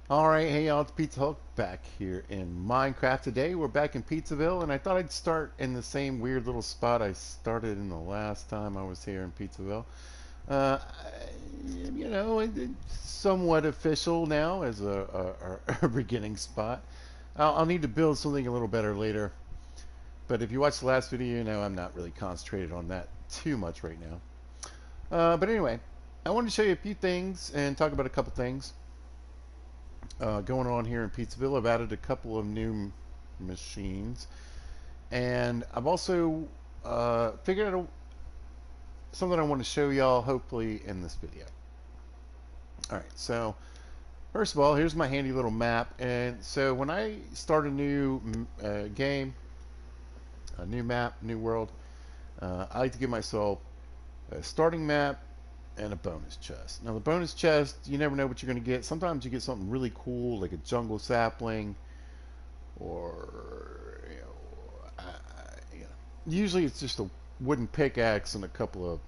Alright, hey y'all, it's Pizza Hulk back here in Minecraft today. We're back in Pizzaville, and I thought I'd start in the same weird little spot I started in the last time I was here in Pizzaville. Uh, it's somewhat official now as a beginning spot. I'll need to build something a little better later, but if you watched the last video, you know I'm not really concentrated on that too much right now. But anyway, I wanted to show you a few things and talk about a couple things going on here in Pizzaville. I've added a couple of new machines, and I've also figured out something I want to show y'all hopefully in this video. Alright, so first of all, here's my handy little map, and so when I start a new game, a new map, new world, I like to give myself a starting map and a bonus chest. Now the bonus chest, you never know what you're going to get. Sometimes you get something really cool like a jungle sapling, or you know, usually it's just a wooden pickaxe and a couple of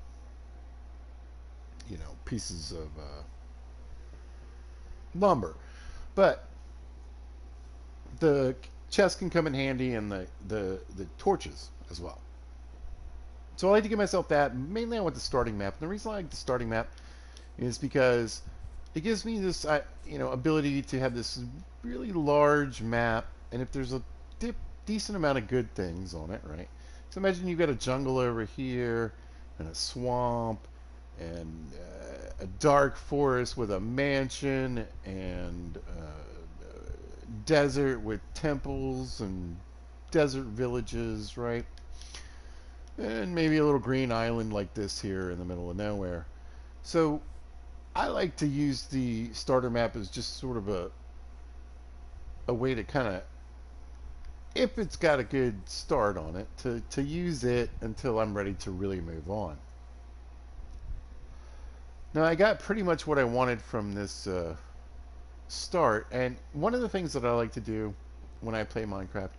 pieces of lumber. But the chest can come in handy, and the torches as well. So I like to give myself that. Mainly I want the starting map. And the reason I like the starting map is because it gives me this ability to have this really large map, and if there's a decent amount of good things on it, right? So imagine you've got a jungle over here, and a swamp, and a dark forest with a mansion, and desert with temples and desert villages, right? And maybe a little green island like this here in the middle of nowhere. So I like to use the starter map as just sort of a way to kind of, if it's got a good start on it, to use it until I'm ready to really move on. Now I got pretty much what I wanted from this start, and one of the things that I like to do when I play Minecraft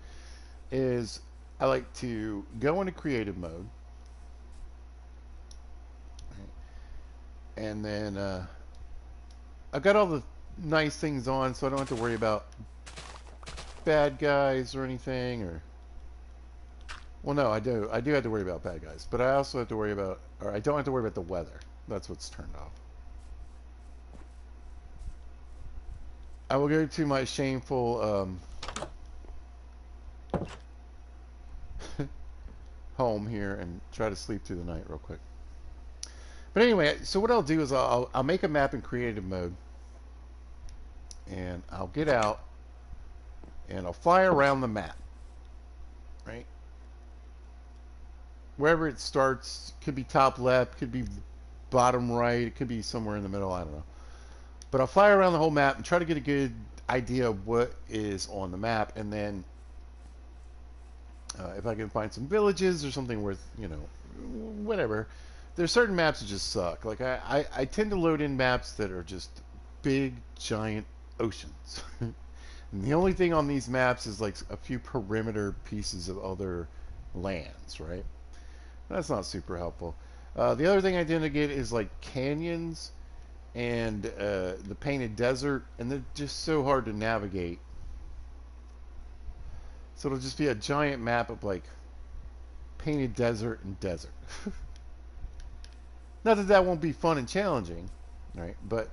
is I like to go into creative mode, and then I've got all the nice things on, so I don't have to worry about bad guys or anything. Or, well, no, I do have to worry about bad guys, but I also have to worry about, or I don't have to worry about the weather. That's what's turned off. I will go to my shameful home here and try to sleep through the night real quick. But anyway, so what I'll do is I'll make a map in creative mode, and I'll get out and I'll fly around the map, right? Wherever it starts, could be top left, could be bottom right, it could be somewhere in the middle, I don't know. But I'll fly around the whole map and try to get a good idea of what is on the map, and then if I can find some villages or something worth, whatever. There's certain maps that just suck. Like I tend to load in maps that are just big, giant oceans. And the only thing on these maps is like a few perimeter pieces of other lands, right? That's not super helpful. The other thing I tend to get is like canyons and the painted desert, and they're just so hard to navigate. So it'll just be a giant map of like painted desert and desert. Not that that won't be fun and challenging, right? But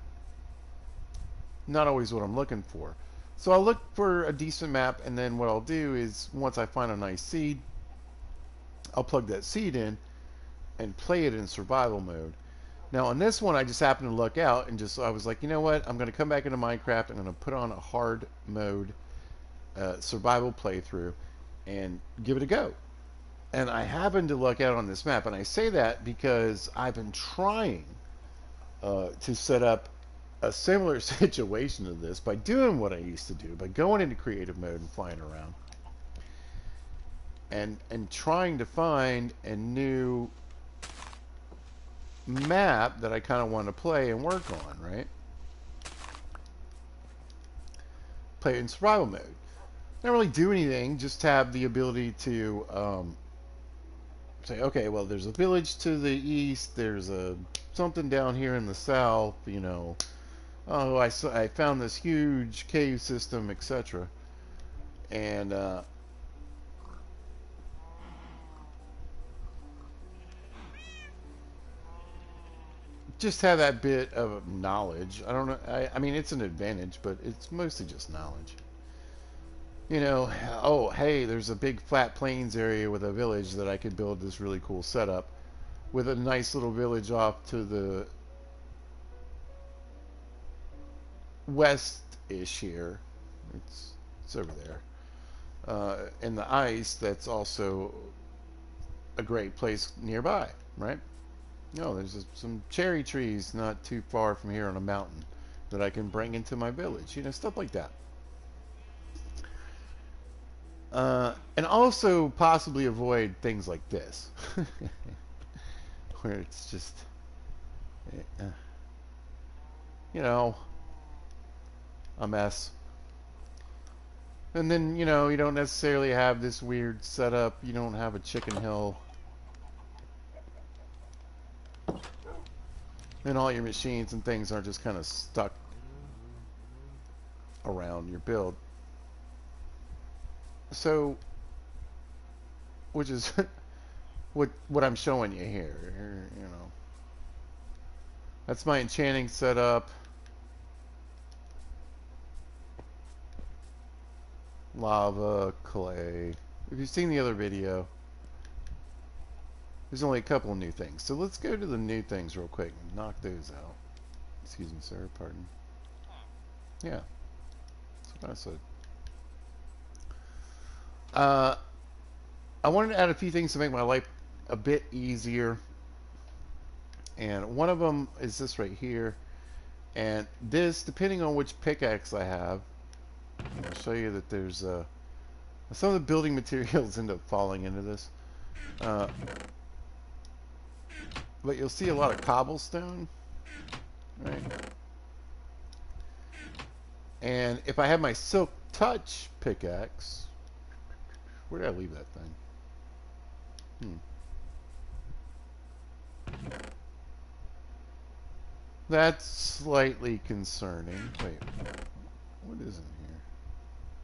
not always what I'm looking for. So I'll look for a decent map, and then what I'll do is once I find a nice seed, I'll plug that seed in and play it in survival mode. Now on this one, I just happened to look out and I was like, you know what? I'm going to come back into Minecraft. I'm going to put on a hard mode survival playthrough and give it a go. And I happened to look out on this map, and I say that because I've been trying to set up a similar situation to this by doing what I used to do, by going into creative mode and flying around, and trying to find a new map that I kind of want to play and work on, right? Play it in survival mode. Not really do anything, just have the ability to say, okay, well, there's a village to the east, there's something down here in the south, oh, I found this huge cave system, etc. And just have that bit of knowledge. I don't know. I mean, it's an advantage, but it's mostly just knowledge. You know, oh, hey, there's a big flat plains area with a village that I could build this really cool setup with a nice little village off to the west-ish here. It's it's over there. In the ice, that's also a great place nearby, right? No, there's some cherry trees not too far from here on a mountain that I can bring into my village. You know, stuff like that. And also possibly avoid things like this, where it's just, uh, you know, a mess. And then, you know, you don't necessarily have this weird setup. You don't have a chicken hill. And all your machines and things are just kind of stuck around your build. So, which is what I'm showing you here, you know. That's my enchanting setup. Lava, clay. If you've seen the other video, there's only a couple of new things. So let's go to the new things real quick and knock those out. Excuse me, sir. Pardon. Yeah, that's what I said. I wanted to add a few things to make my life a bit easier. And one of them is this right here. And this, depending on which pickaxe I have, I'll show you that there's some of the building materials end up falling into this. But you'll see a lot of cobblestone, right? And if I have my Silk Touch pickaxe, where did I leave that thing? That's slightly concerning. Wait, what is in here?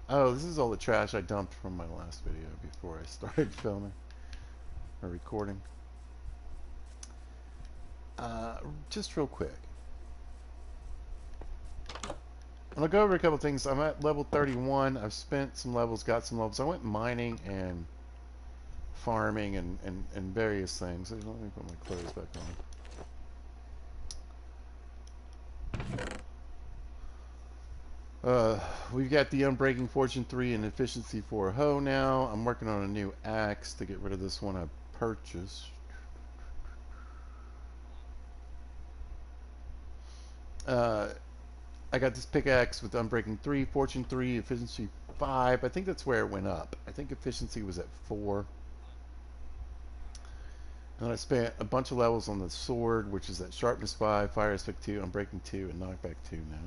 Oh, this is all the trash I dumped from my last video before I started filming or recording. Just real quick, I'm gonna go over a couple things. I'm at level 31. I've spent some levels, got some levels. I went mining and farming and various things. Let me put my clothes back on. We've got the Unbreaking Fortune 3 and Efficiency 4 hoe now. I'm working on a new axe to get rid of this one I purchased. I got this pickaxe with Unbreaking 3, Fortune 3, Efficiency 5. I think that's where it went up. I think Efficiency was at 4. And I spent a bunch of levels on the sword, which is at Sharpness 5, Fire Aspect 2, Unbreaking 2, and Knockback 2 now.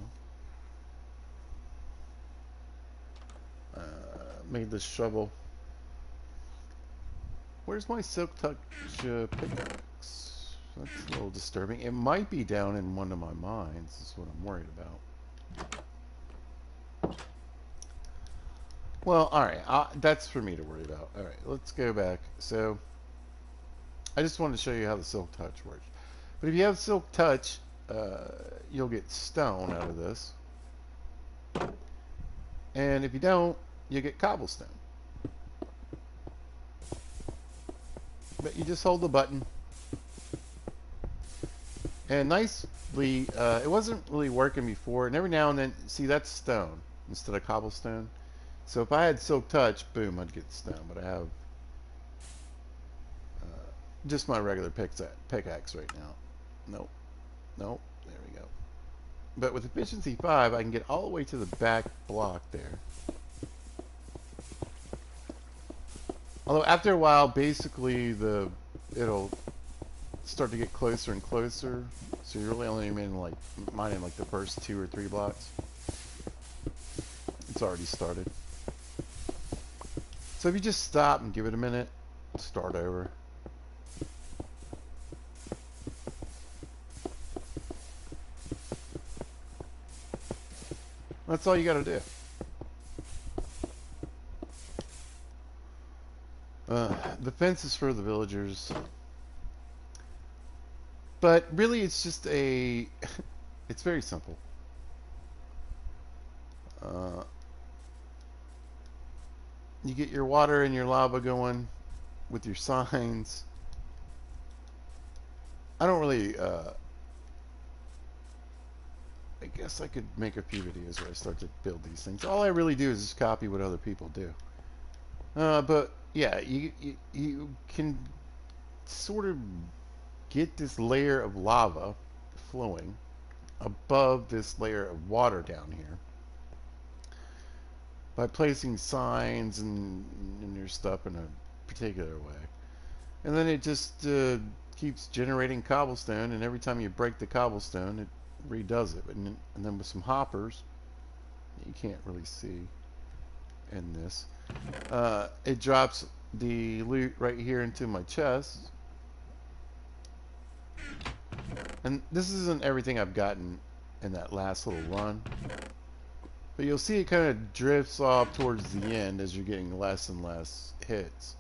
Made this shovel. Where's my Silk Touch pickaxe? That's a little disturbing. It might be down in one of my mines, is what I'm worried about. Well, alright, that's for me to worry about. Alright, let's go back. So, I just wanted to show you how the Silk Touch works. But if you have Silk Touch, you'll get stone out of this. And if you don't, you get cobblestone. But you just hold the button. And nicely, it wasn't really working before. And every now and then, see, that's stone instead of cobblestone. So if I had Silk Touch, boom, I'd get stone. But I have just my regular pickaxe right now. Nope. Nope. There we go. But with Efficiency 5, I can get all the way to the back block there. Although after a while, basically, it'll start to get closer and closer. So you're really only mining like the first 2 or 3 blocks. It's already started. So if you just stop and give it a minute, start over. That's all you got to do. The fence is for the villagers, but really it's just a. It's very simple. Uh, you get your water and your lava going with your signs. I don't really. I guess I could make a few videos where I start to build these things. All I really do is just copy what other people do. But yeah, you can sort of get this layer of lava flowing above this layer of water down here by placing signs and your stuff in a particular way. And then it just keeps generating cobblestone, and every time you break the cobblestone, it redoes it. And then with some hoppers, you can't really see in this, it drops the loot right here into my chest. And this isn't everything I've gotten in that last little run, but you'll see it kind of drifts off towards the end as you're getting less and less hits.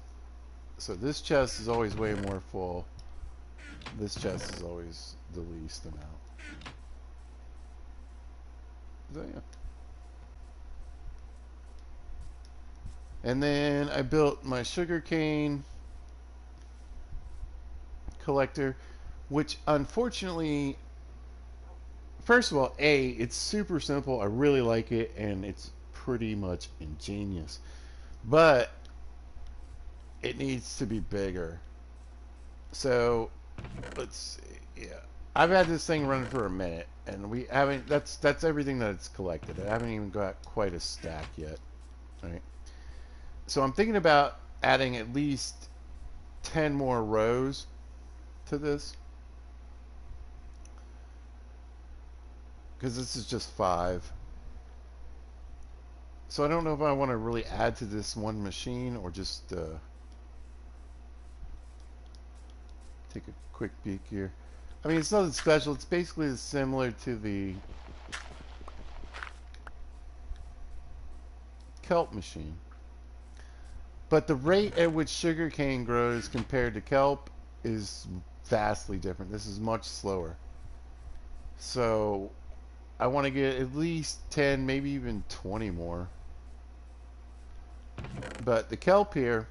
So this chest is always way more full. This chest is always the least amount. So yeah. And then I built my sugarcane collector, which unfortunately, first of all, it's super simple. I really like it, and it's pretty much ingenious. But it needs to be bigger. So let's see. Yeah, I've had this thing running for a minute, and we haven't. That's everything that it's collected. I haven't even got quite a stack yet. All right. So I'm thinking about adding at least 10 more rows to this, because this is just 5. So I don't know if I want to really add to this one machine or just take a quick peek here. I mean, it's nothing special. It's basically similar to the kelp machine. But the rate at which sugarcane grows compared to kelp is vastly different. This is much slower. So I want to get at least 10, maybe even 20 more. But the kelp here,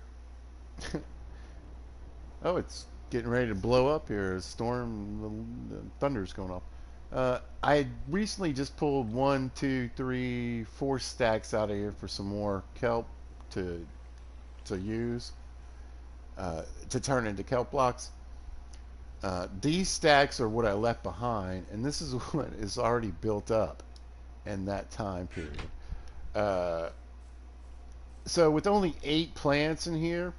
oh, it's getting ready to blow up here. A storm, the thunder's going off. I recently just pulled 1, 2, 3, 4 stacks out of here for some more kelp to use to turn into kelp blocks. These stacks are what I left behind, and this is what is already built up in that time period. So with only 8 plants in here,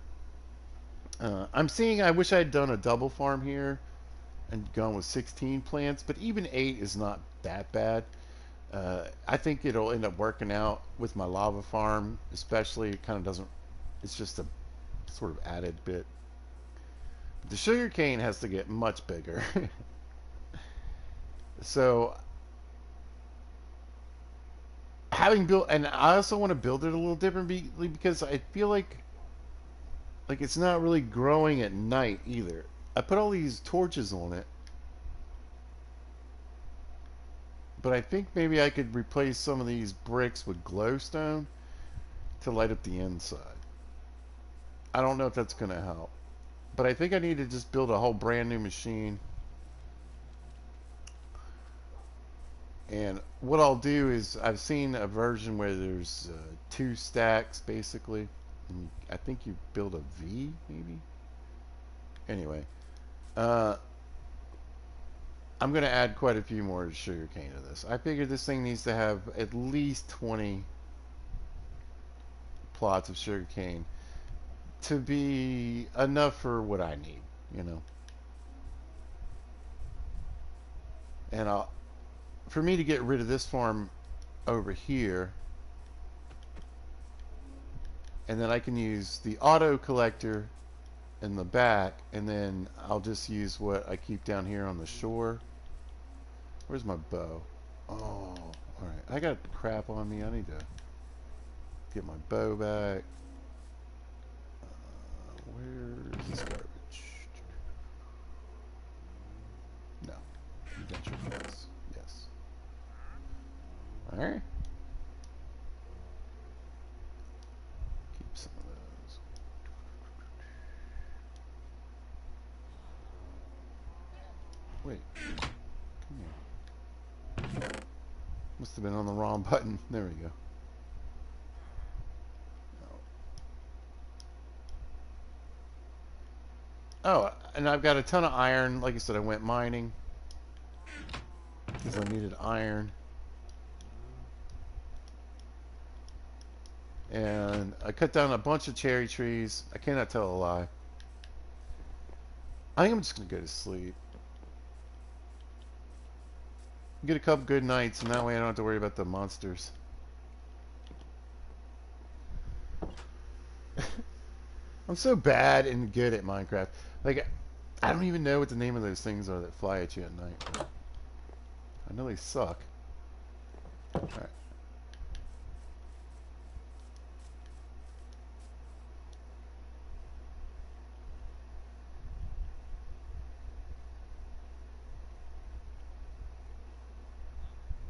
I'm seeing I wish I had done a double farm here and gone with 16 plants, but even 8 is not that bad. I think it'll end up working out with my lava farm, especially. It kind of doesn't, it's just a sort of added bit. But the sugar cane has to get much bigger. So having built, and I also want to build it a little differently because I feel like it's not really growing at night either. I put all these torches on it, but I think maybe I could replace some of these bricks with glowstone to light up the inside. I don't know if that's going to help, but I think I need to just build a whole brand new machine. And what I'll do is, I've seen a version where there's 2 stacks basically, and I think you build a V maybe. Anyway, I'm going to add quite a few more sugarcane to this. I figure this thing needs to have at least 20 plots of sugarcane to be enough for what I need, you know. And for me to get rid of this farm over here, and then I can use the auto collector in the back, and then I'll just use what I keep down here on the shore. Where's my bow? Oh, Alright, I got crap on me. I need to get my bow back. Where's this garbage? No. Adventure points. Yes. Alright. Keep some of those. Wait. Come here. Must have been on the wrong button. There we go. Oh, and I've got a ton of iron. Like I said, I went mining because I needed iron. And I cut down a bunch of cherry trees. I cannot tell a lie. I think I'm just going to go to sleep. Get a couple good nights, and that way I don't have to worry about the monsters. I'm so bad and good at Minecraft. Like, I don't even know what the name of those things are that fly at you at night. But I know they suck. Alright.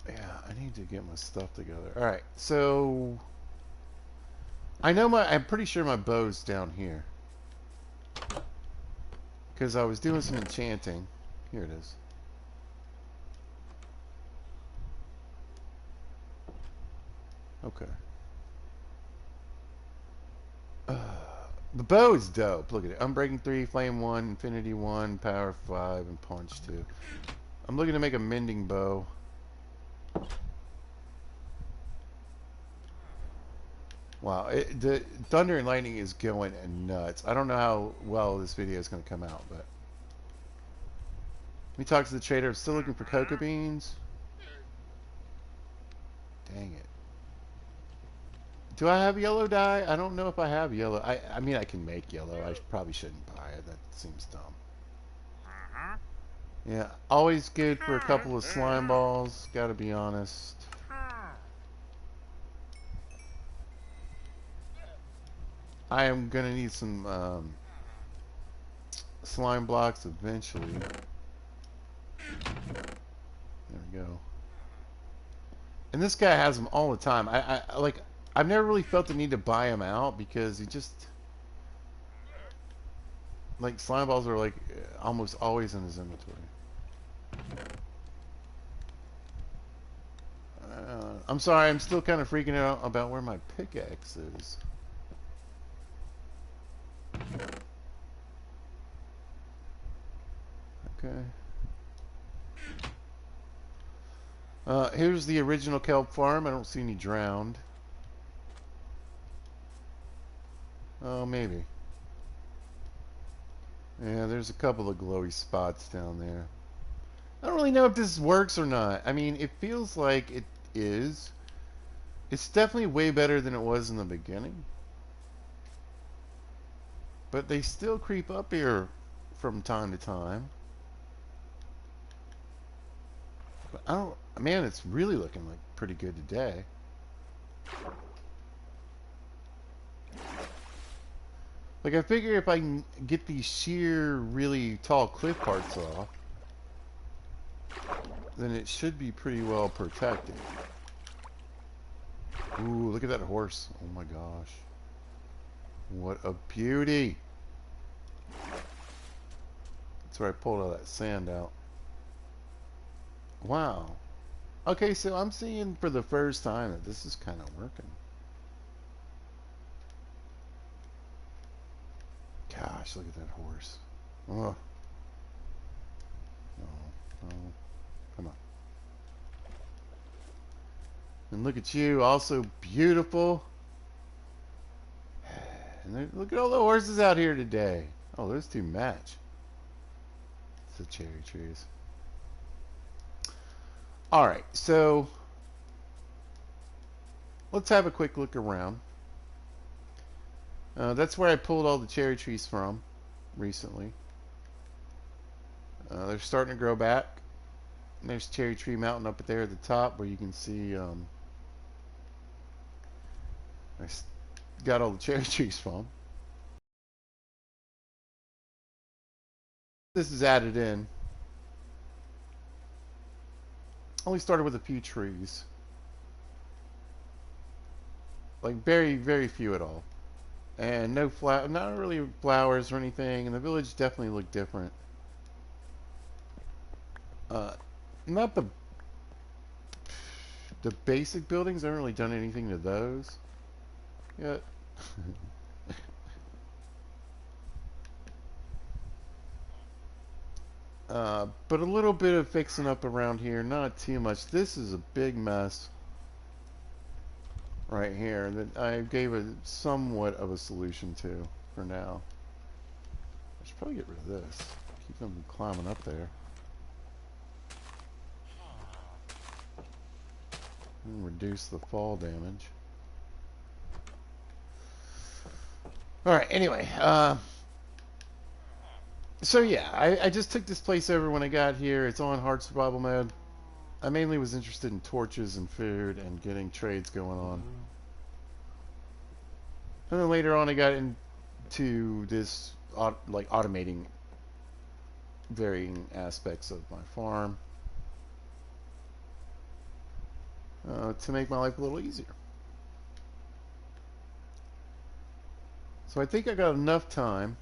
Yeah, I need to get my stuff together. Alright, so I'm pretty sure my bow's down here. Because I was doing some enchanting. Here it is. Okay. The bow is dope. Look at it. Unbreaking 3, Flame 1, Infinity 1, Power 5, and Punch 2. I'm looking to make a mending bow. Wow, the Thunder and Lightning is going nuts. I don't know how well this video is going to come out, but... Let me talk to the trader. I'm still looking for cocoa beans. Dang it. Do I have yellow dye? I don't know if I have yellow. I mean, I can make yellow. I probably shouldn't buy it. That seems dumb. Yeah, always good for a couple of slime balls. Gotta be honest. I am gonna need some slime blocks eventually. There we go. And this guy has them all the time. I've never really felt the need to buy him out because he just, like, slime balls are like almost always in his inventory. I'm sorry, I'm still kind of freaking out about where my pickaxe is. Okay. Here's the original kelp farm. I don't see any drowned. Oh, maybe. Yeah, there's a couple of glowy spots down there. I don't really know if this works or not. I mean, it feels like it is. It's definitely way better than it was in the beginning. But they still creep up here from time to time. But I don't... Man, it's really looking like pretty good today. Like, I figure if I can get these sheer, really tall cliff parts off, then it should be pretty well protected. Ooh, look at that horse. Oh my gosh. What a beauty. That's where I pulled all that sand out. Wow. Okay, so I'm seeing for the first time that this is kind of working. Gosh, look at that horse. Oh. Oh, oh. Come on. And look at you, also beautiful. And look at all the horses out here today. Oh, those two match. It's the cherry trees. Alright, so let's have a quick look around. That's where I pulled all the cherry trees from recently. They're starting to grow back. There's Cherry Tree Mountain up there at the top where you can see I got all the cherry trees from. This is added in. Only started with a few trees. Like very, very few at all. And no not really flowers or anything. And the village definitely looked different. Uh, not the basic buildings. I haven't really done anything to those yet. But a little bit of fixing up around here, not too much. This is a big mess right here that I gave a somewhat of a solution to for now. I should probably get rid of this. Keep them climbing up there. And reduce the fall damage. Alright, anyway. So yeah, I just took this place over when I got here. It's on hard survival mode. I mainly was interested in torches and food and getting trades going on. And then later on I got into this, like automating varying aspects of my farm to make my life a little easier. So I think I got enough time.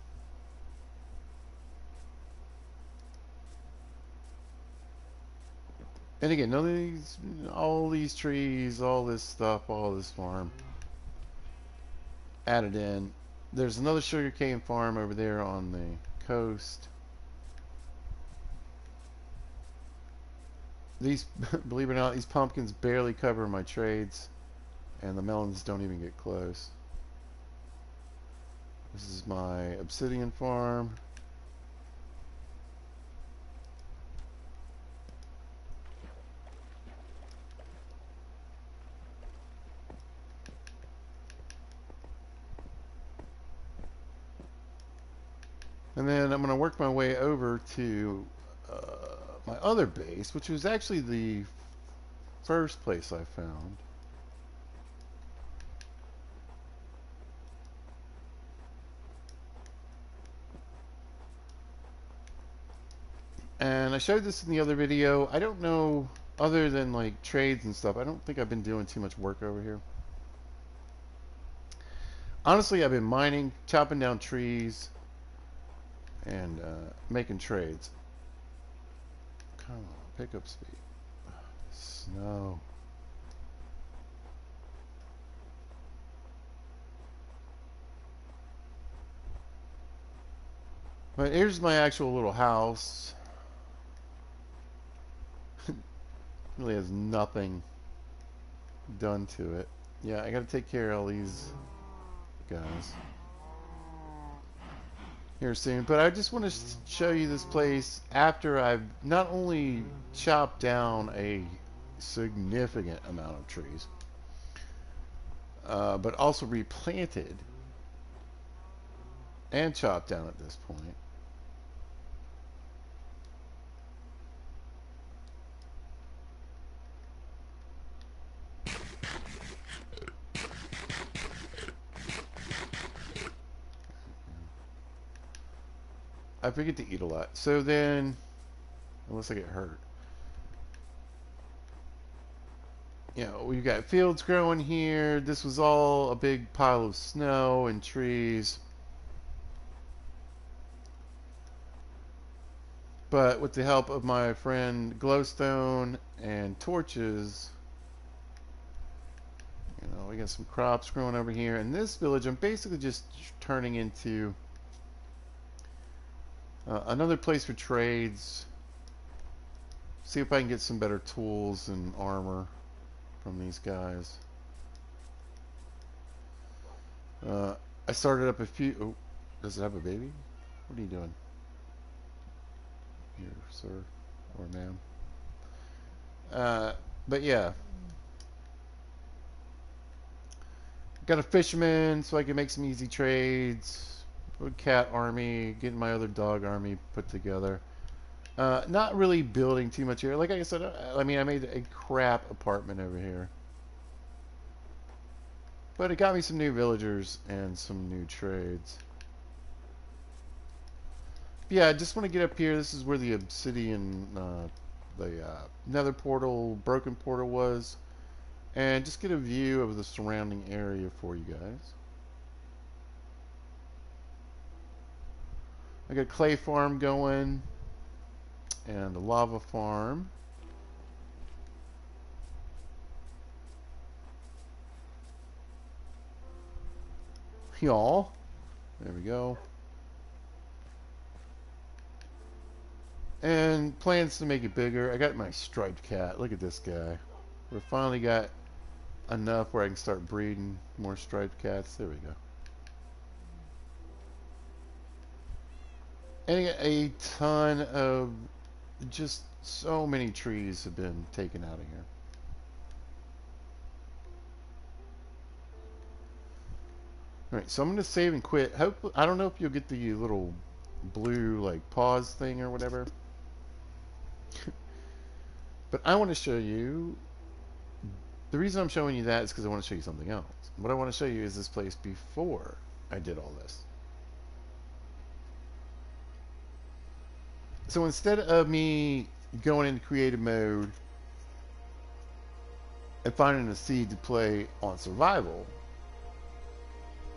And again, none of these, all these trees, all this stuff, all this farm added in. There's another sugarcane farm over there on the coast. These, believe it or not, these pumpkins barely cover my trades, and the melons don't even get close. This is my obsidian farm. And then I'm going to work my way over to my other base, which was actually the first place I found. And I showed this in the other video. I don't know, other than like trades and stuff, I don't think I've been doing too much work over here. Honestly, I've been mining, chopping down trees, and making trades. Come on, pick up speed. Snow. But here's my actual little house. Really has nothing done to it. Yeah, I gotta take care of all these guys here soon. But I just want to show you this place after I've not only chopped down a significant amount of trees, but also replanted and chopped down at this point. I forget to eat a lot. So then, unless I get hurt. You know, we've got fields growing here. This was all a big pile of snow and trees. But with the help of my friend Glowstone and torches, you know, we got some crops growing over here. In this village, I'm basically just turning into another place for trades. See if I can get some better tools and armor from these guys. I started up a few. Oh, does it have a baby? What are you doing here, sir or ma'am? But yeah, got a fisherman so I can make some easy trades. Cat army, getting my other dog army put together. Not really building too much here. Like I said, I mean, I made a crap apartment over here. But it got me some new villagers and some new trades. Yeah, I just want to get up here. This is where the obsidian, the nether portal, broken portal was. And just get a view of the surrounding area for you guys. I got a clay farm going. And a lava farm. Y'all. There we go. And plans to make it bigger. I got my striped cat. Look at this guy. We finally got enough where I can start breeding more striped cats. There we go. And a ton of, just so many trees have been taken out of here. Alright, so I'm going to save and quit. I don't know if you'll get the little blue like pause thing or whatever. But I want to show you, the reason I'm showing you that is because I want to show you something else. What I want to show you is this place before I did all this. So instead of me going into creative mode and finding a seed to play on survival,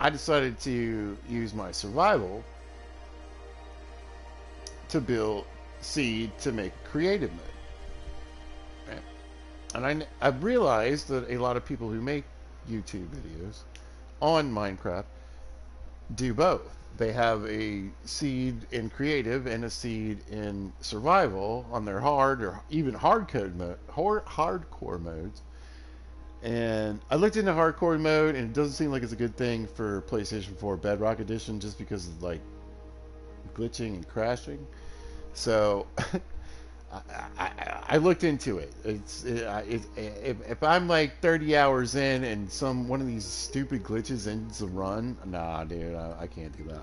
I decided to use my survival to build seed to make creative mode. Right? And I've realized that a lot of people who make YouTube videos on Minecraft do both. They have a seed in creative and a seed in survival on their hard or even hardcore modes. And I looked into hardcore mode, and it doesn't seem like it's a good thing for PlayStation 4 Bedrock Edition, just because of like glitching and crashing. So I looked into it. If I'm like 30 hours in and one of these stupid glitches ends the run, nah, dude, I can't do that.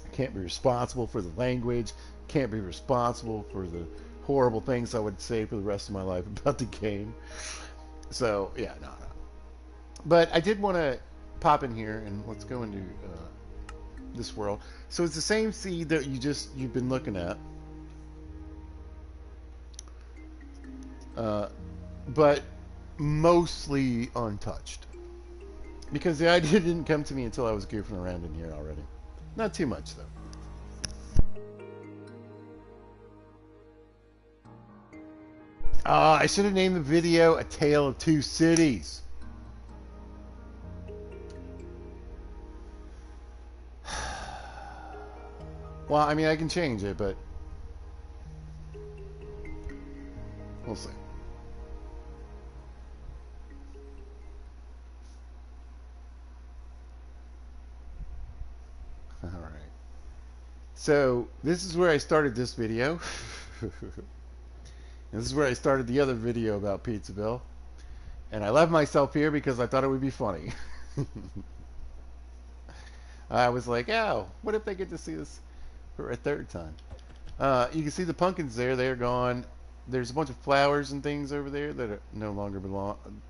I can't be responsible for the language. Can't be responsible for the horrible things I would say for the rest of my life about the game. So yeah, no. But I did want to pop in here and let's go into this world. So it's the same seed that you've been looking at, but mostly untouched, because the idea didn't come to me until I was goofing around in here already. Not too much though. I should have named the video A Tale of Two Cities. Well, I mean, I can change it, but we'll see. All right. So this is where I started this video. This is where I started the other video about Pizzaville. And I left myself here because I thought it would be funny. I was like, oh, what if they get to see this for a third time? You can see the pumpkins there. They're gone. There's a bunch of flowers and things over there that no longer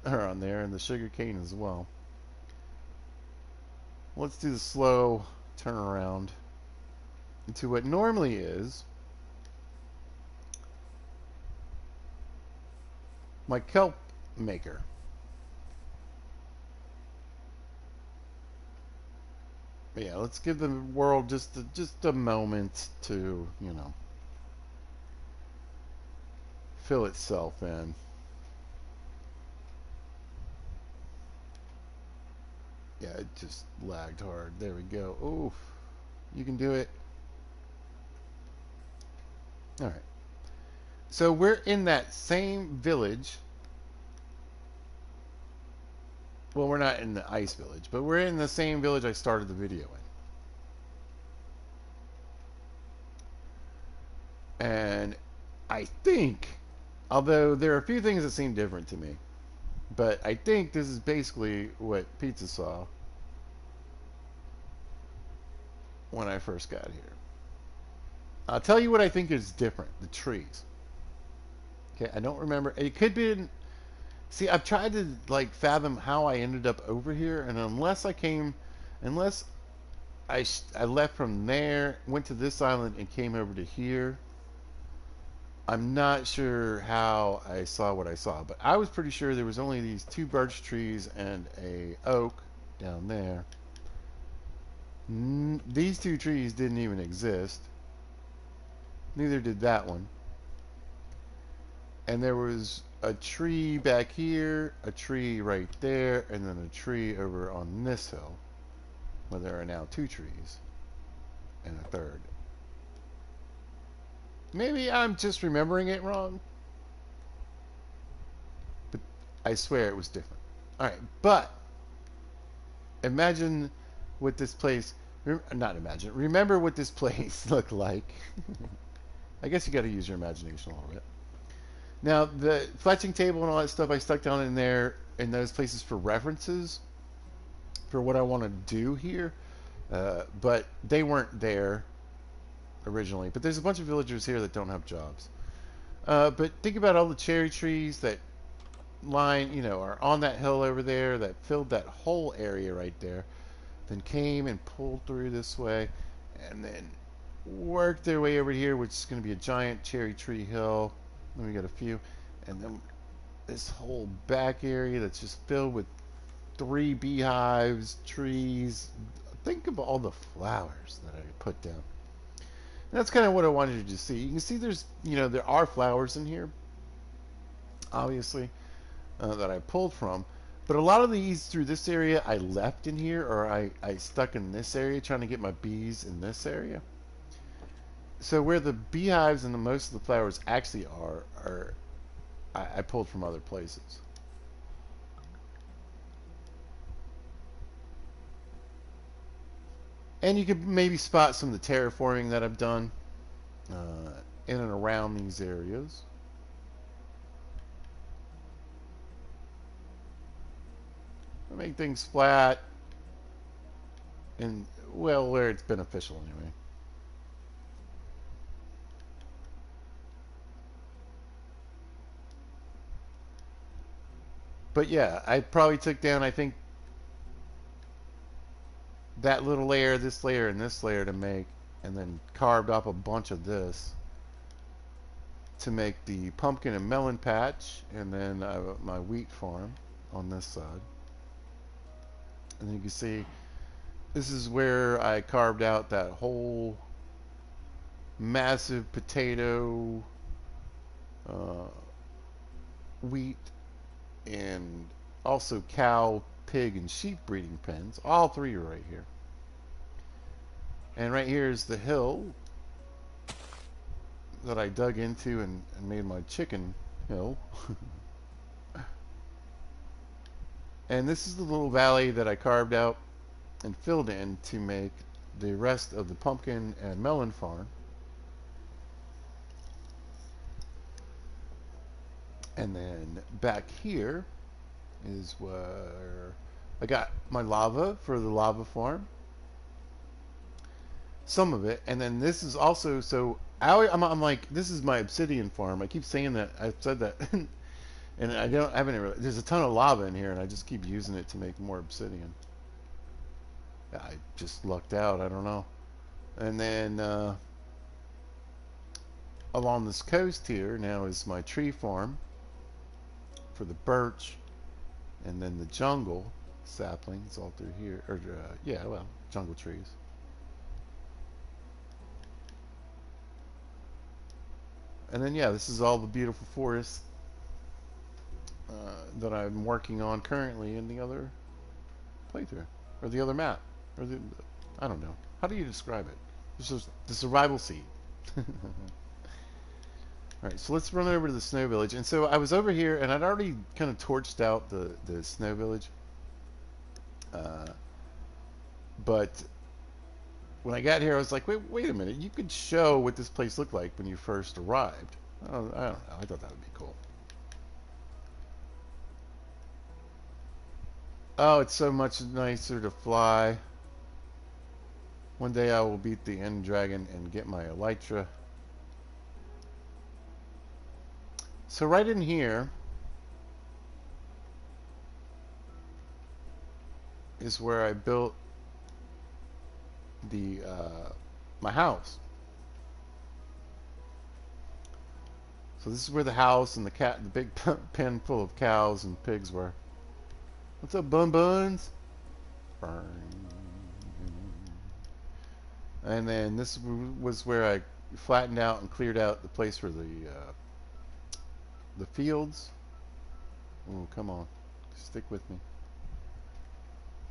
are on there, and the sugar cane as well. Let's do the slow turnaround into what normally is my kelp maker. But yeah, let's give the world just a moment to, you know, fill itself in. Yeah, it just lagged hard. There we go. Oof. You can do it. All right. So we're in that same village. Well, we're not in the ice village, but we're in the same village I started the video in. And I think, although there are a few things that seem different to me, but I think this is basically what Pizza saw when I first got here. I'll tell you what I think is different. The trees. Okay, I don't remember. It could be. See, I've tried to like fathom how I ended up over here, and unless I left from there, went to this island, and came over to here. I'm not sure how I saw what I saw, but I was pretty sure there was only these two birch trees and a oak down there. These two trees didn't even exist. Neither did that one. And there was a tree back here, a tree right there, and then a tree over on this hill, where there are now two trees and a third. Maybe I'm just remembering it wrong, but I swear it was different. All right, but imagine what this place, not imagine, remember what this place looked like. I guess you got to use your imagination a little bit. Now, the fletching table and all that stuff I stuck down in there in those places for references for what I want to do here, but they weren't there originally. But there's a bunch of villagers here that don't have jobs. But think about all the cherry trees that are on that hill over there that filled that whole area right there. Then came and pulled through this way, and then worked their way over here, which is going to be a giant cherry tree hill. Then we got a few, and then this whole back area that's just filled with 3 beehives, trees. Think of all the flowers that I put down. And that's kind of what I wanted you to see. You can see there are flowers in here, obviously, that I pulled from. But a lot of these through this area I left in here, or I stuck in this area trying to get my bees in this area. So where the beehives and most of the flowers actually are I pulled from other places. And you could maybe spot some of the terraforming that I've done in and around these areas. I make things flat and, well, where it's beneficial anyway. But yeah, I probably took down, I think, that little layer, this layer, and this layer to make, and then carved up a bunch of this to make the pumpkin and melon patch, and then my wheat farm on this side. And then you can see this is where I carved out that whole massive potato, uh, wheat, and also cow, pig, and sheep breeding pens. All three are right here. And right here is the hill that I dug into and made my chicken hill. And this is the little valley that I carved out and filled in to make the rest of the pumpkin and melon farm. And then back here is where I got my lava for the lava farm. Some of it. And then this is also, so I'm like, this is my obsidian farm. I keep saying that. I've said that. And I haven't really, there's a ton of lava in here, and I just keep using it to make more obsidian. I just lucked out. I don't know. And then along this coast here now is my tree farm for the birch, and then the jungle saplings all through here, or yeah, well, jungle trees. And then yeah, this is all the beautiful forest that I'm working on currently in the other playthrough, or the other map, or I don't know. How do you describe it? This is the survival seed. Alright, so let's run over to the snow village. And so I was over here, and I'd already kind of torched out the snow village. But when I got here, I was like, wait a minute. You could show what this place looked like when you first arrived. I don't know. I thought that would be cool. Oh, it's so much nicer to fly. One day I will beat the end dragon and get my elytra. So right in here is where I built the my house. So this is where the house and the big pen full of cows and pigs were. What's up, Bun Buns? And then this was where I flattened out and cleared out the place for the fields. Oh, come on, stick with me.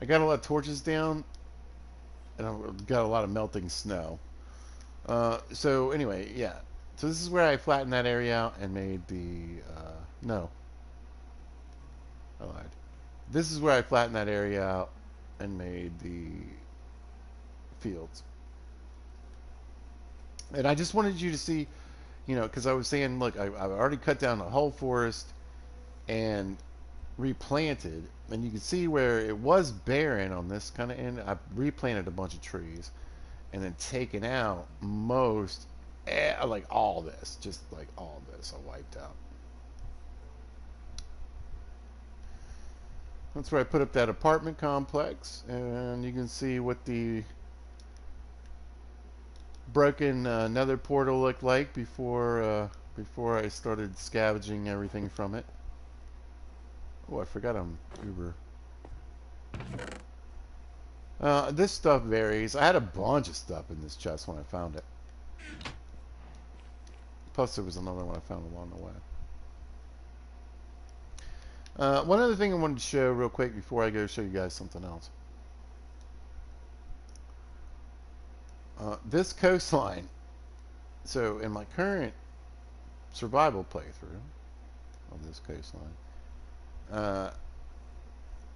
I got a lot of torches down, and I've got a lot of melting snow. So anyway, yeah. So this is where I flattened that area out and made the no, I lied. This is where I flattened that area out and made the fields. And I just wanted you to see, you know, because I was saying, look, I've already cut down the whole forest and replanted, and you can see where it was barren on this kind of end. I replanted a bunch of trees and then taken out most, like all this, just like all this I wiped out. That's where I put up that apartment complex, and you can see what the broken nether portal looked like before I started scavenging everything from it. Oh, I forgot I'm Uber. This stuff varies. I had a bunch of stuff in this chest when I found it. Plus there was another one I found along the way. One other thing I wanted to show real quick before I go show you guys something else. This coastline. So in my current survival playthrough of this coastline,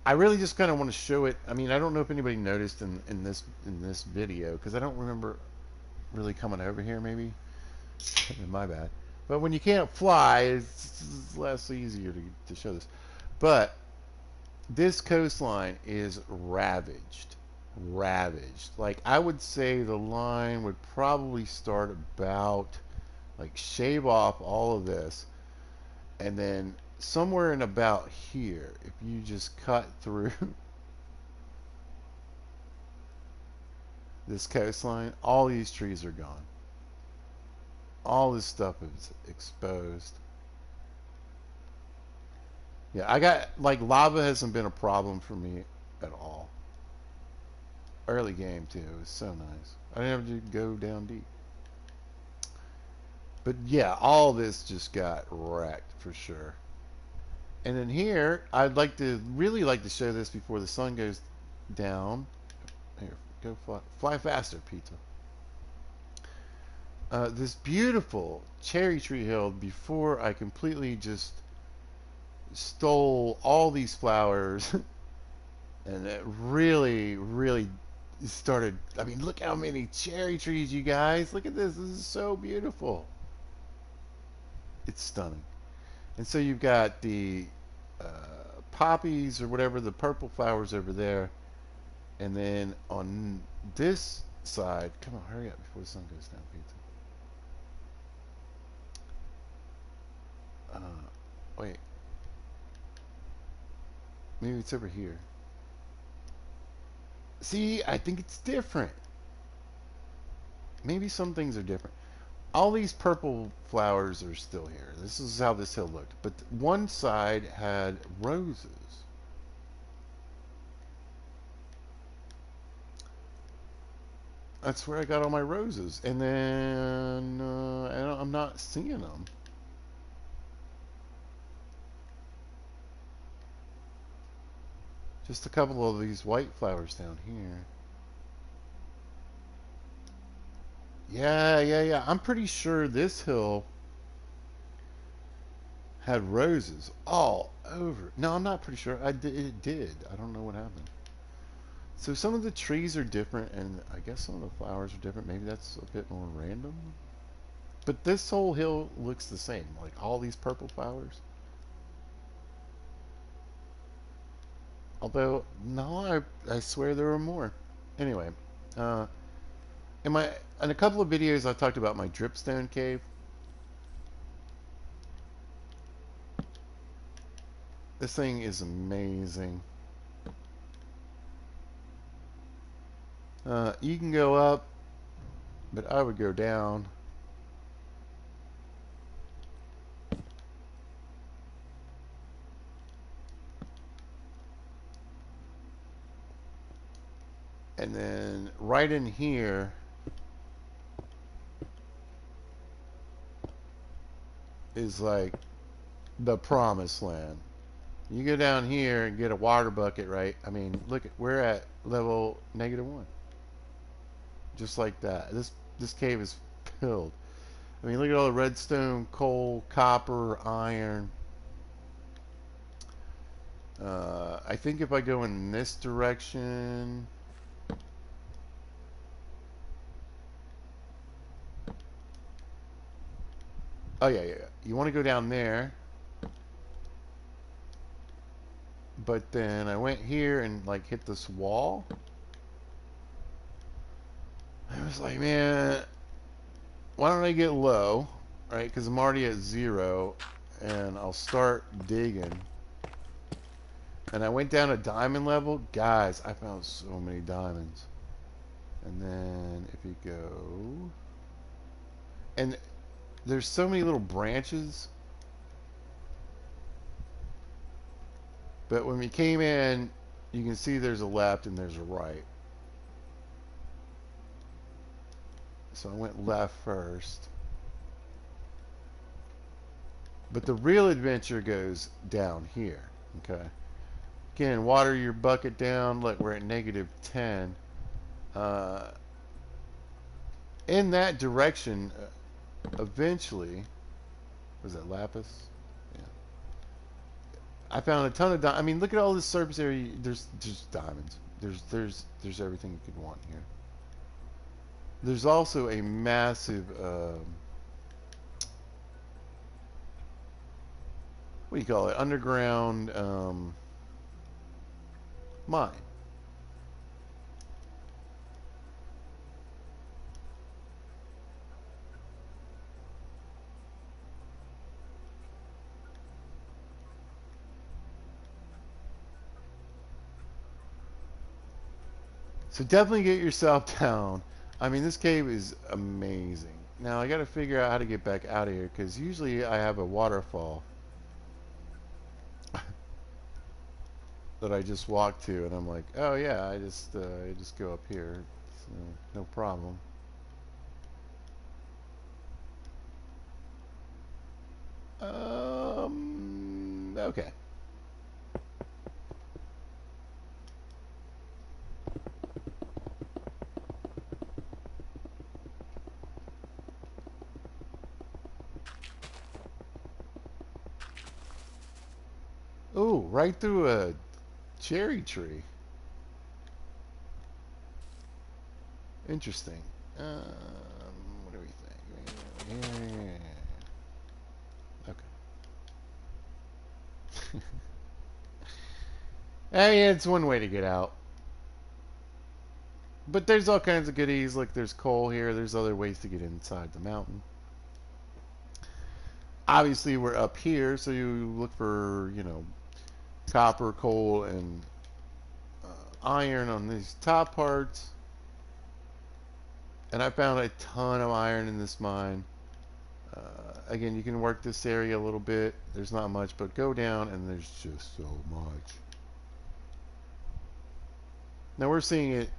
I really just kind of want to show it. I mean, I don't know if anybody noticed in this video, because I don't remember really coming over here. Maybe my bad. But when you can't fly, it's less easier to show this. But this coastline is ravaged. Like, I would say the line would probably start about, like, shave off all of this, and then somewhere in about here, if you just cut through this coastline, all these trees are gone. All this stuff is exposed. Yeah, I got, like, lava hasn't been a problem for me at all. Early game too, it was so nice. I didn't have to go down deep. But yeah, all this just got wrecked for sure. And then here, I'd really like to show this before the sun goes down. Here, go fly faster, Pizza. This beautiful cherry tree hill before I completely just stole all these flowers and it really started. I mean, look how many cherry trees, you guys. Look at this. This is so beautiful. It's stunning. And so you've got the poppies or whatever, the purple flowers over there. And then on this side, come on, hurry up before the sun goes down, Pizza. Wait. Maybe it's over here. See, I think it's different. Maybe some things are different. All these purple flowers are still here. This is how this hill looked. But one side had roses. That's where I got all my roses. And then I'm not seeing them. Just a couple of these white flowers down here. Yeah. I'm pretty sure this hill had roses all over. No, I'm not pretty sure. It did. I don't know what happened. So some of the trees are different, and I guess some of the flowers are different. Maybe that's a bit more random. But this whole hill looks the same. Like all these purple flowers. Although, no, I swear there were more. Anyway, in a couple of videos I talked about my dripstone cave. This thing is amazing. You can go up, but I would go down. And then right in here is like the promised land. You go down here and get a water bucket, right? I mean, look, we're at level -1. Just like that. This cave is filled. I mean, look at all the redstone, coal, copper, iron. I think if I go in this direction, oh yeah, yeah, yeah. You want to go down there, but then I went here and like hit this wall. I was like, man, why don't I get low, right? Because I'm already at 0, and I'll start digging. And I went down to diamond level. Guys, I found so many diamonds. And then if you go... And there's so many little branches. But when we came in, you can see there's a left and there's a right. So I went left first. But the real adventure goes down here. Okay. Again, water your bucket down. Look, we're at -10. In that direction, eventually, was that lapis? Yeah. I found a ton of diamonds. I mean, look at all this surface area. There's diamonds. There's everything you could want here. There's also a massive what do you call it? Underground mine. So definitely get yourself down. I mean, this cave is amazing. Now I got to figure out how to get back out of here because usually I have a waterfall that I just walk to, and I'm like, oh yeah, I just go up here, so no problem. Okay. Ooh, right through a cherry tree. Interesting. What do we think? Okay. Hey, it's one way to get out. But there's all kinds of goodies. Like there's coal here. There's other ways to get inside the mountain. Obviously, we're up here, so you look for, you know, copper, coal, and iron on these top parts. And I found a ton of iron in this mine. Again, you can work this area a little bit. There's not much, but go down and there's just so much. Now we're seeing it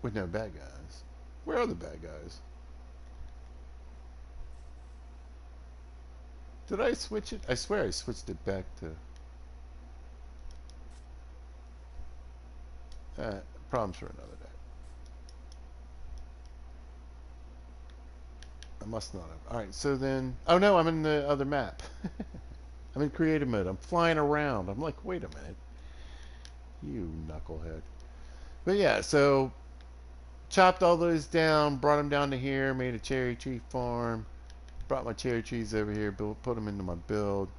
with no bad guys. Where are the bad guys? Did I switch it? I swear I switched it back to... problems for another day. I must not have. Alright, so then... Oh no, I'm in the other map. I'm in creative mode. I'm flying around. I'm like, wait a minute. You knucklehead. But yeah, so... Chopped all those down, brought them down to here, made a cherry tree farm. Brought my cherry trees over here, put them into my build.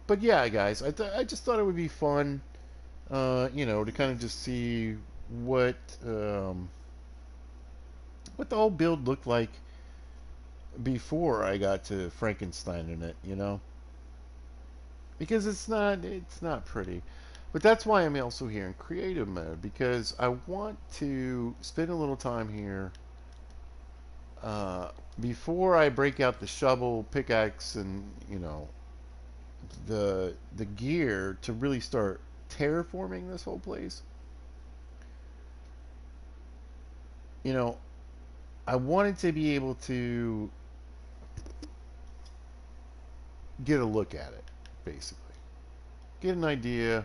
But yeah, guys, I just thought it would be fun, you know, to kind of just see what what the whole build looked like before I got to Frankenstein in it, you know, because it's not pretty. But that's why I'm also here in creative mode, because I want to spend a little time here uh, before I break out the shovel, pickaxe, and the gear to really start terraforming this whole place. You know, I wanted to be able to get a look at it, basically, get an idea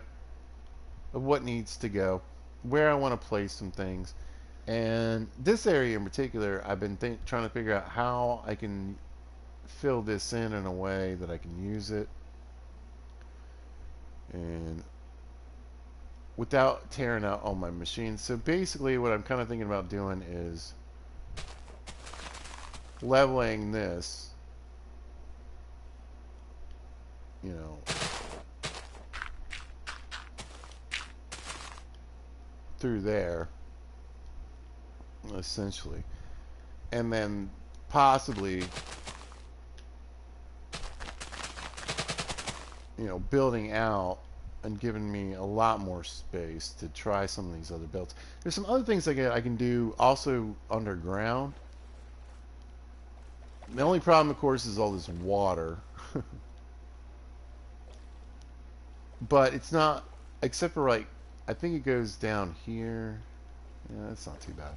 of what needs to go, where I want to place some things. And this area in particular, I've been trying to figure out how I can fill this in a way that I can use it and without tearing out all my machines. So basically what I'm kind of thinking about doing is leveling this, you know, through there, essentially. And then possibly, building out and giving me a lot more space to try some of these other builds. There's some other things I can do also underground. The only problem, of course, is all this water. But it's not, except for like, I think it goes down here. Yeah, that's not too bad.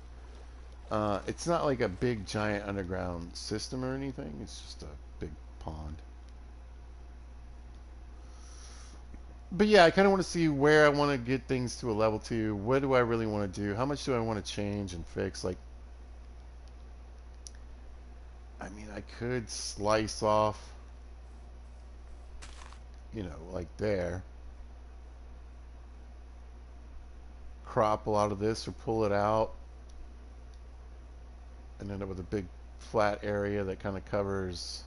It's not like a big giant underground system or anything. It's just a big pond. But yeah, I kind of want to see where I want to get things to a level 2. What do I really want to do? How much do I want to change and fix? Like, I mean, I could slice off, like there. Crop a lot of this or pull it out and end up with a big flat area that kind of covers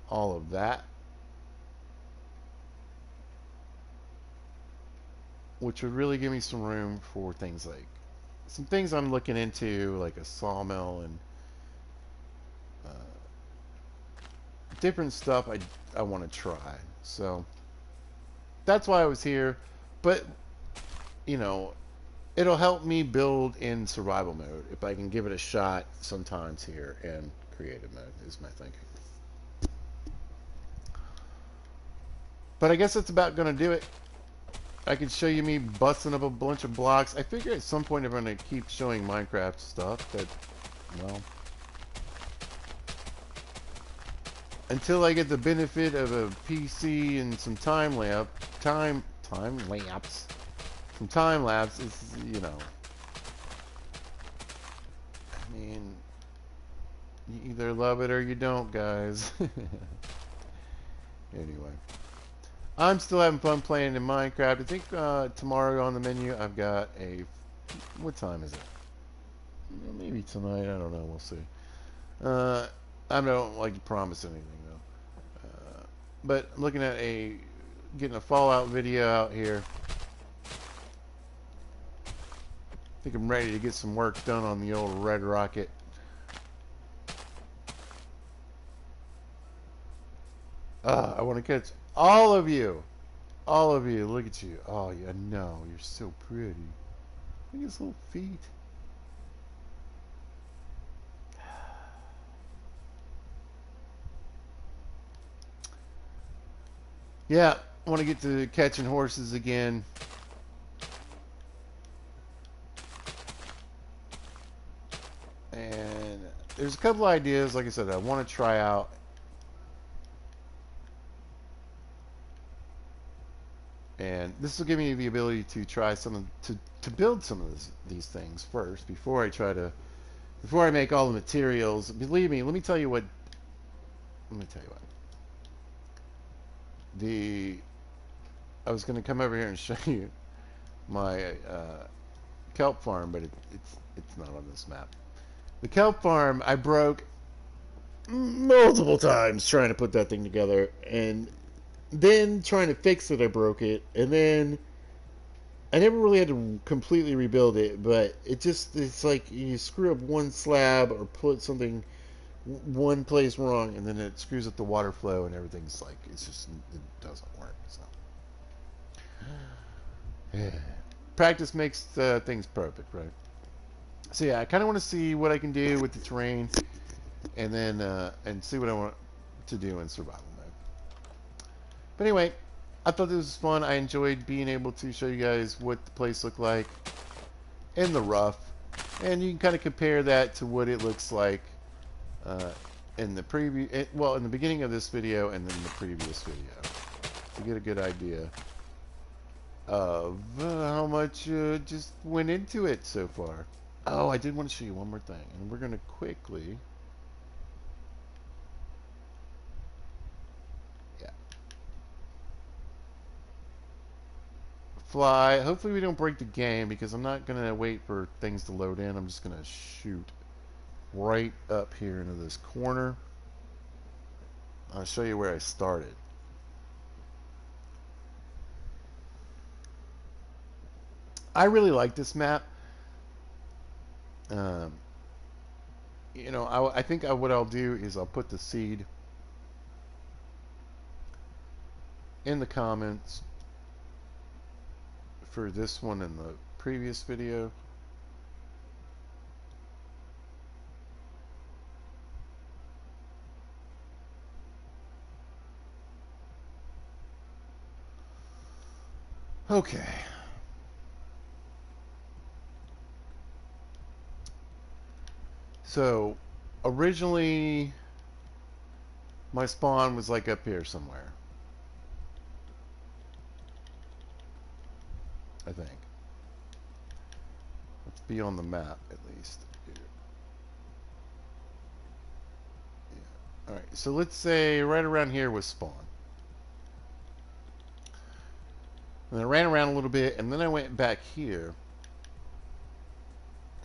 all of that, which would really give me some room for things like some things I'm looking into, like a sawmill and different stuff I want to try. So that's why I was here. But it'll help me build in survival mode if I can give it a shot sometimes here in creative mode, is my thinking. But I guess that's about going to do it. I could show you me busting up a bunch of blocks. I figure at some point I'm going to keep showing Minecraft stuff, but, well, until I get the benefit of a PC and some time lapse, some time lapse is, I mean, you either love it or you don't, guys. Anyway, I'm still having fun playing in Minecraft. I think tomorrow on the menu I've got what time is it? Maybe tonight, I don't know, we'll see. I don't like to promise anything though. But I'm looking at getting a Fallout video out here. I think I'm ready to get some work done on the old Red Rocket. I want to catch all of you. All of you. Look at you. Oh, yeah, no. You're so pretty. Look at his little feet. Yeah, I want to get to catching horses again. And there's a couple ideas, like I said, I want to try out. And this will give me the ability to try to build some of these things first before I make all the materials. Believe me, let me tell you what. I was going to come over here and show you my kelp farm, but it's not on this map. The kelp farm I broke multiple times trying to put that thing together, and then trying to fix it I broke it, and then I never really had to completely rebuild it, but it's like you screw up one slab or put something one place wrong, and then it screws up the water flow, and everything's like it doesn't work. So yeah. Practice makes things perfect, right? So yeah, I kind of want to see what I can do with the terrain, and then and see what I want to do in survival mode. But anyway, I thought this was fun. I enjoyed being able to show you guys what the place looked like in the rough, and you can kind of compare that to what it looks like uh, in the well, in the beginning of this video and then the previous video, to get a good idea of how much just went into it so far. Oh, I did want to show you one more thing, and we're going to quickly, yeah, fly. Hopefully we don't break the game, because I'm not going to wait for things to load in. I'm just going to shoot right up here into this corner. I'll show you where I started. I really like this map. Um, you know, I think what I'll do is I'll put the seed in the comments for this one in the previous video. Okay. So, originally, my spawn was like up here somewhere, I think. Let's be on the map, at least. Yeah. Alright, so let's say right around here was spawn. And I ran around a little bit, and then I went back here.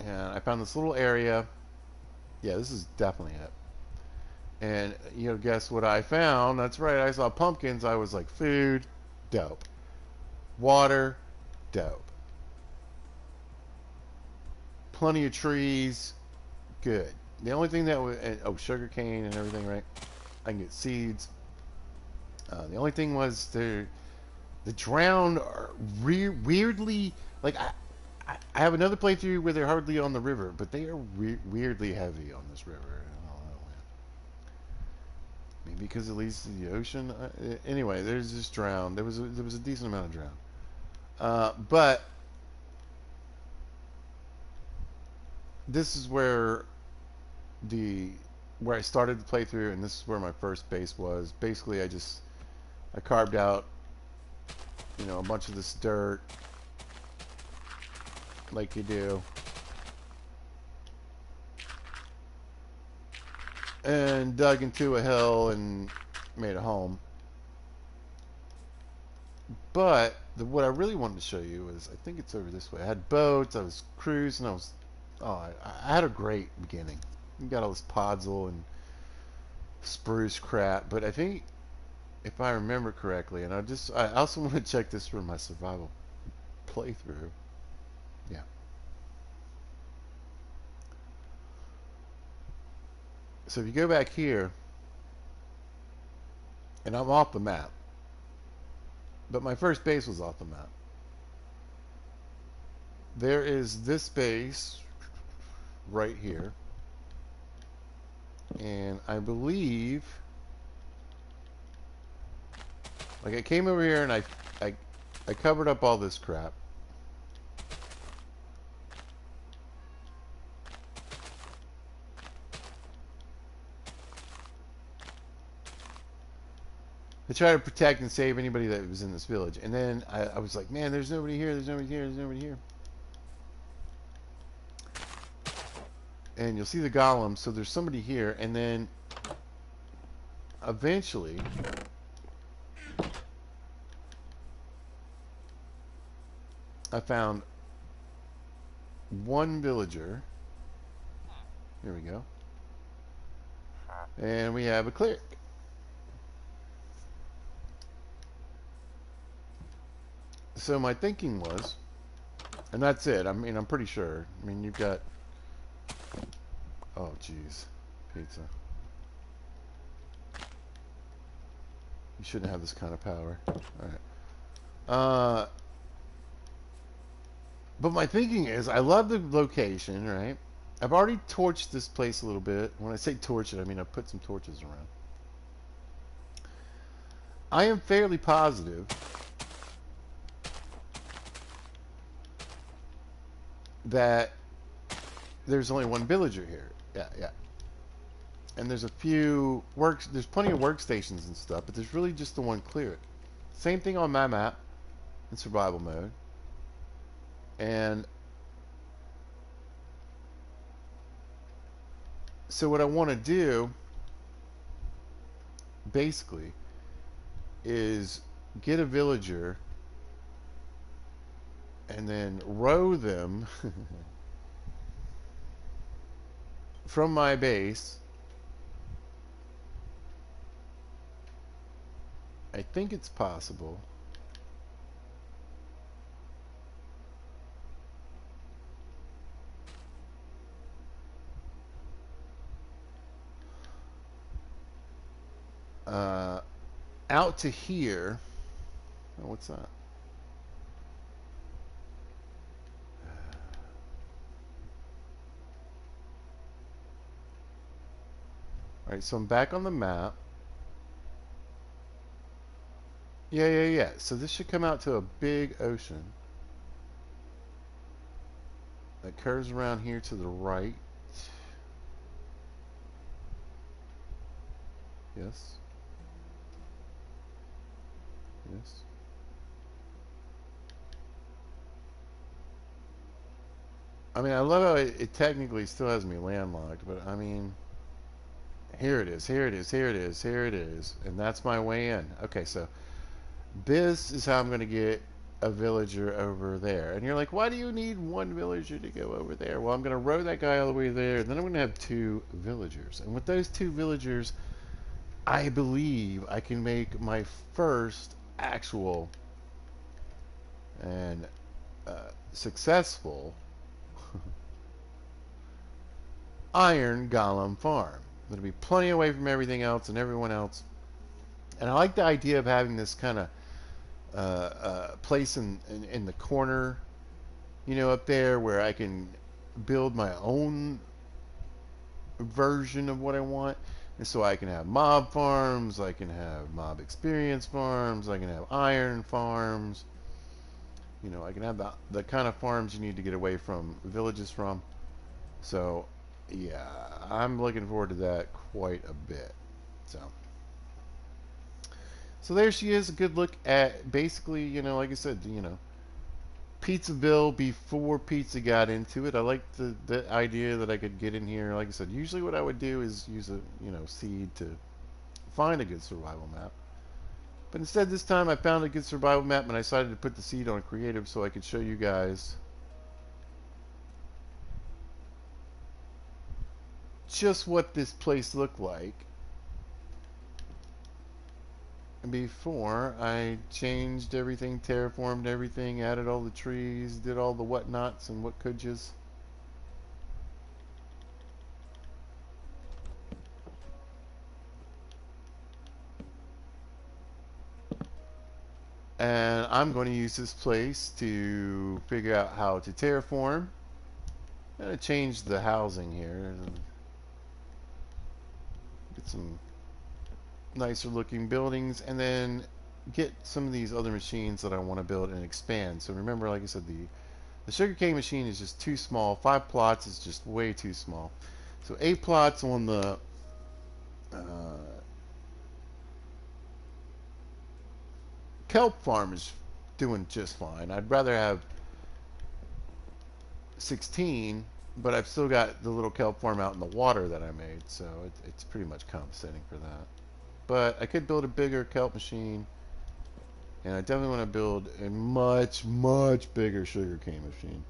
And I found this little area. Yeah, this is definitely it. And, you know, guess what I found? That's right, I saw pumpkins. I was like, food, dope. Water, dope. Plenty of trees, good. The only thing that was, oh, sugar cane and everything, right? I can get seeds. The only thing was the drowned are weirdly, like, I have another playthrough where they're hardly on the river, but they are weirdly heavy on this river. I don't know. Maybe because it leads to the ocean. Anyway, there's this drown. There was a decent amount of drown. But this is where I started the playthrough, and this is where my first base was. Basically, I carved out, you know, a bunch of this dirt, like you do, and dug into a hill and made a home. But what I really wanted to show you is, I think it's over this way. I had boats, I was cruising, I had a great beginning. You got all this podzol and spruce crap, but I think, if I remember correctly, and I also want to check this for my survival playthrough. Yeah. So if you go back here, and I'm off the map, but my first base was off the map. There is this base right here, and I believe, like, I came over here and I covered up all this crap. To try to protect and save anybody that was in this village. And then I was like, man, there's nobody here, there's nobody here, there's nobody here. And you'll see the golems, so there's somebody here, and then eventually I found one villager. Here we go. And we have a cleric. So my thinking was, And that's it. I mean, I'm pretty sure. I mean, you've got... Oh, jeez. Pizza. You shouldn't have this kind of power. Alright. But my thinking is, I love the location, right? I've already torched this place a little bit. When I say torch it, I mean I've put some torches around. I am fairly positive that there's only one villager here. Yeah, yeah. And there's a few works. There's plenty of workstations and stuff, but there's really just the one cleared. Same thing on my map in survival mode. And so what I want to do, basically, is get a villager and then row them from my base. I think it's possible. Out to here. Oh, what's that? Alright, so I'm back on the map. Yeah. So this should come out to a big ocean that curves around here to the right. Yes. Yes. I mean, I love how it technically still has me landlocked, but I mean, here it is, here it is, here it is, here it is, and that's my way in. Okay, so this is how I'm going to get a villager over there. And you're like, why do you need one villager to go over there? Well, I'm going to row that guy all the way there, and then I'm going to have two villagers. And with those two villagers, I believe I can make my first actual and successful iron golem farm. It'll be plenty away from everything else and everyone else. And I like the idea of having this kind of place in the corner, you know, up there where I can build my own version of what I want. And so I can have mob farms, I can have mob experience farms, I can have iron farms. You know, I can have the kind of farms you need to get away from villages from. So, yeah, I'm looking forward to that quite a bit. So there she is, a good look at basically, you know, like I said, you know, Pizzaville before pizza got into it. I like the idea that I could get in here. Like I said, usually what I would do is use a, you know, seed to find a good survival map. But instead this time I found a good survival map and I decided to put the seed on creative so I could show you guys just what this place looked like before I changed everything, terraformed everything, added all the trees, did all the whatnots and what could yous. And I'm going to use this place to figure out how to terraform. I'm going to change the housing here. Get some nicer looking buildings and then get some of these other machines that I want to build and expand. So remember, like I said, the sugarcane machine is just too small. 5 plots is just way too small. So 8 plots on the kelp farm is doing just fine. I'd rather have 16, but I've still got the little kelp farm out in the water that I made, so it's pretty much compensating for that. But I could build a bigger kelp machine, and I definitely want to build a much, much bigger sugarcane machine.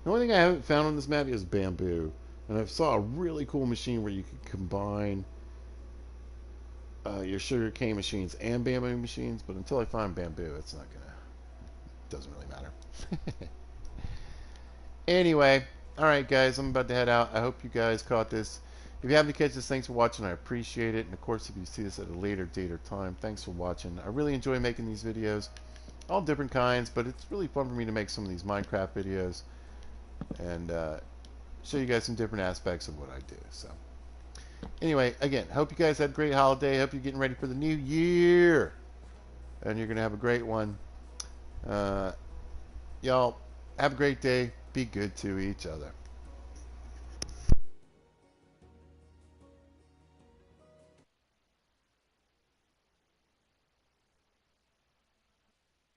The only thing I haven't found on this map is bamboo, and I saw a really cool machine where you could combine your sugarcane machines and bamboo machines, but until I find bamboo, it's not gonna, doesn't really matter. Anyway, all right, guys, I'm about to head out. I hope you guys caught this. If you happen to catch this, thanks for watching. I appreciate it. And of course, if you see this at a later date or time, thanks for watching. I really enjoy making these videos, all different kinds, but it's really fun for me to make some of these Minecraft videos and show you guys some different aspects of what I do. So, anyway, again, hope you guys had a great holiday. Hope you're getting ready for the new year, and you're gonna have a great one. Y'all have a great day. Be good to each other.